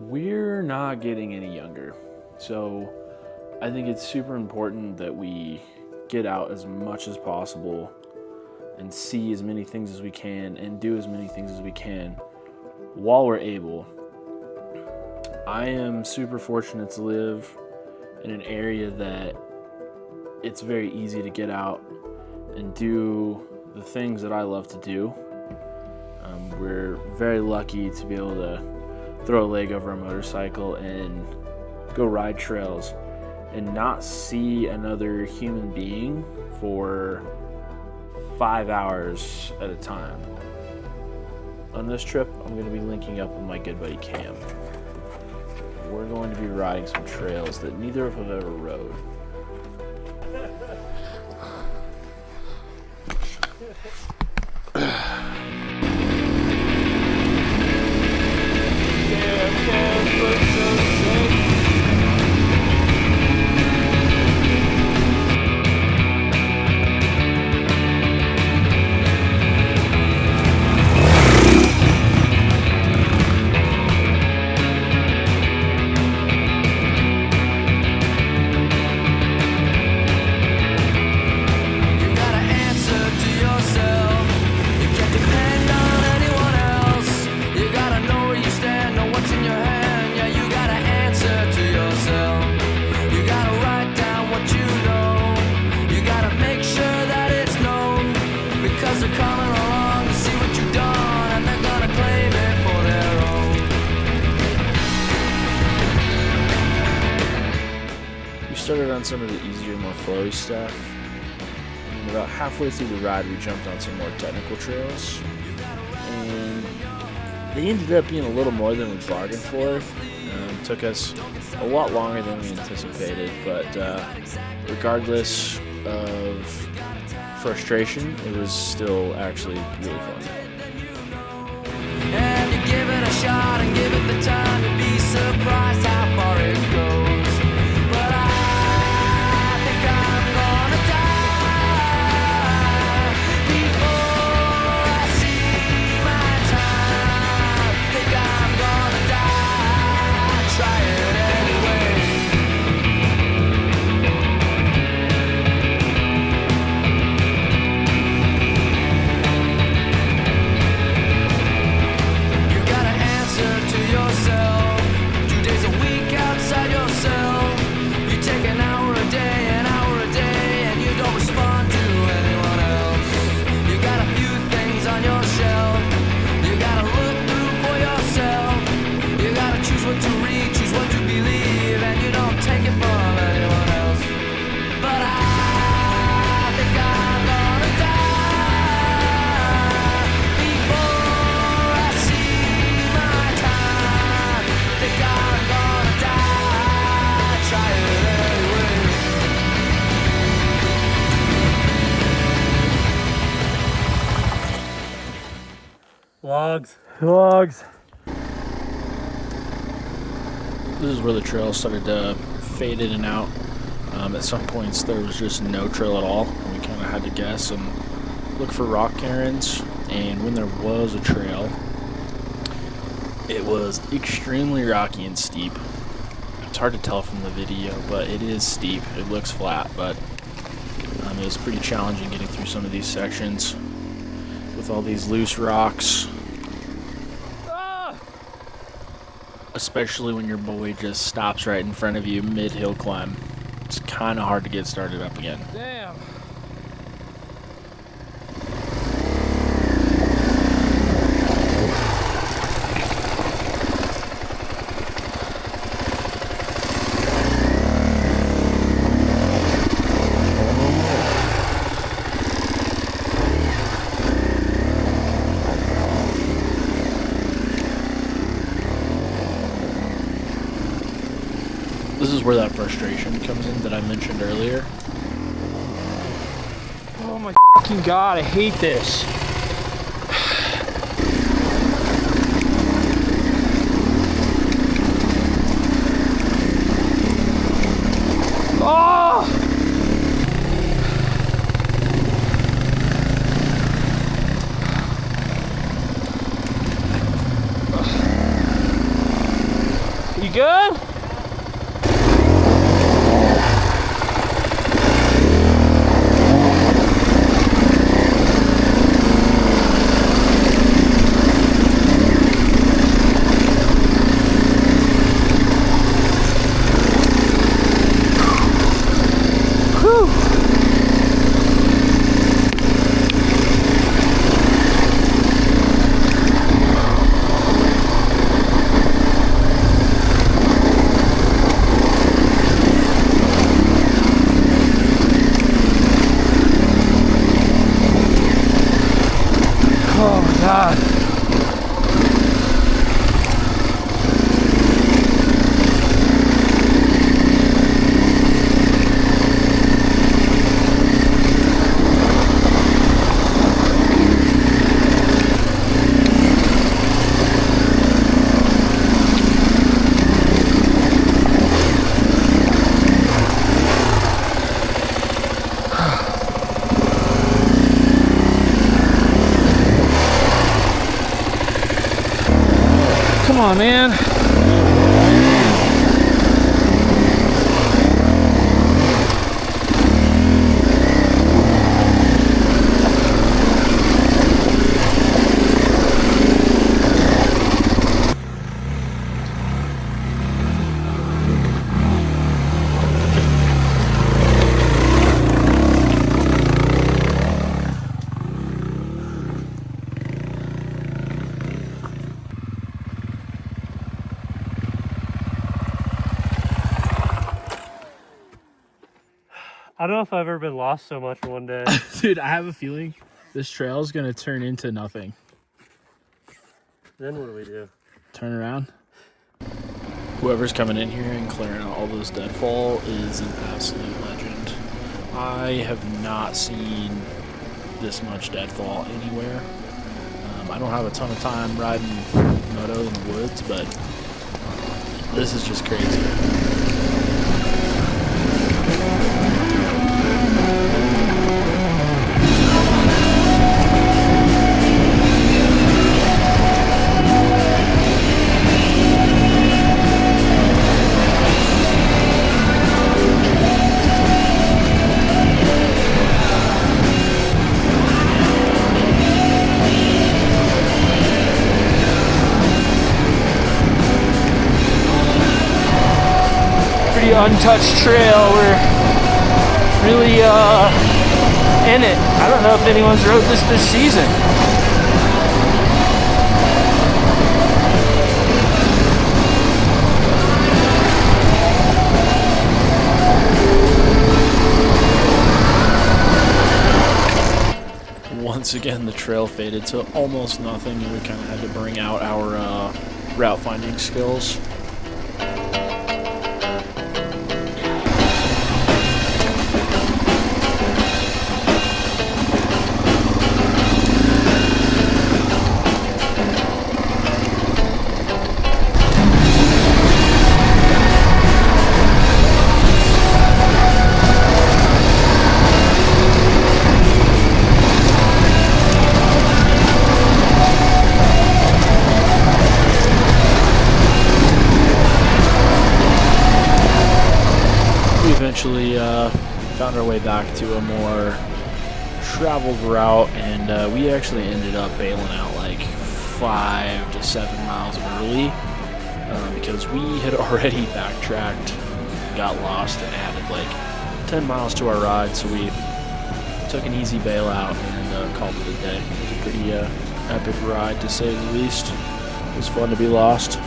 we're not getting any younger. So I think it's super important that we get out as much as possible and see as many things as we can and do as many things as we can while we're able. I am super fortunate to live in an area that it's very easy to get out and do the things that I love to do. We're very lucky to be able to throw a leg over a motorcycle and go ride trails and not see another human being for 5 hours at a time. On this trip, I'm going to be linking up with my good buddy Cam. We're going to be riding some trails that neither of us have ever rode. Started on some of the easier, more flowy stuff, and about halfway through the ride we jumped on some more technical trails, and they ended up being a little more than we bargained for. Took us a lot longer than we anticipated, but regardless of frustration, it was still actually really fun. And you give it a shot and give it the time to be surprised how far it goes. But I think I'm gonna die before I see my time. Think I'm gonna die, try it anyway. You gotta answer to yourself. 2 days a week outside yourself. You take an hour a day, and you don't respond to anyone else. You got a few things on your shelf. You gotta look through for yourself. You gotta choose what to read, choose what to believe, and you don't take it from anyone else. But I think I'm gonna die before I see my time. Think I'm gonna die, try it anyway. Vlogs. This is where the trail started to fade in and out. At some points there was just no trail at all, and we kind of had to guess and look for rock cairns. And when there was a trail, it was extremely rocky and steep. It's hard to tell from the video, but it is steep. It looks flat, but it was pretty challenging getting through some of these sections with all these loose rocks. Especially when your boy just stops right in front of you mid-hill climb. It's kind of hard to get started up again. Damn. This is where that frustration comes in that I mentioned earlier. Oh my fucking god, I hate this. Oh! Come on, man. I don't know if I've ever been lost so much in one day. Dude, I have a feeling this trail is gonna turn into nothing. Then what do we do? Turn around. Whoever's coming in here and clearing out all those deadfall is an absolute legend. I have not seen this much deadfall anywhere. I don't have a ton of time riding moto in the woods, but this is just crazy. Pretty untouched trail. We're really in it. I don't know if anyone's rode this season. Once again, the trail faded to almost nothing, and we kind of had to bring out our route finding skills. Eventually found our way back to a more traveled route, and we actually ended up bailing out like 5 to 7 miles early because we had already backtracked, got lost, and added like 10 miles to our ride, so we took an easy bailout and called it a day. It was a pretty epic ride, to say the least. It was fun to be lost.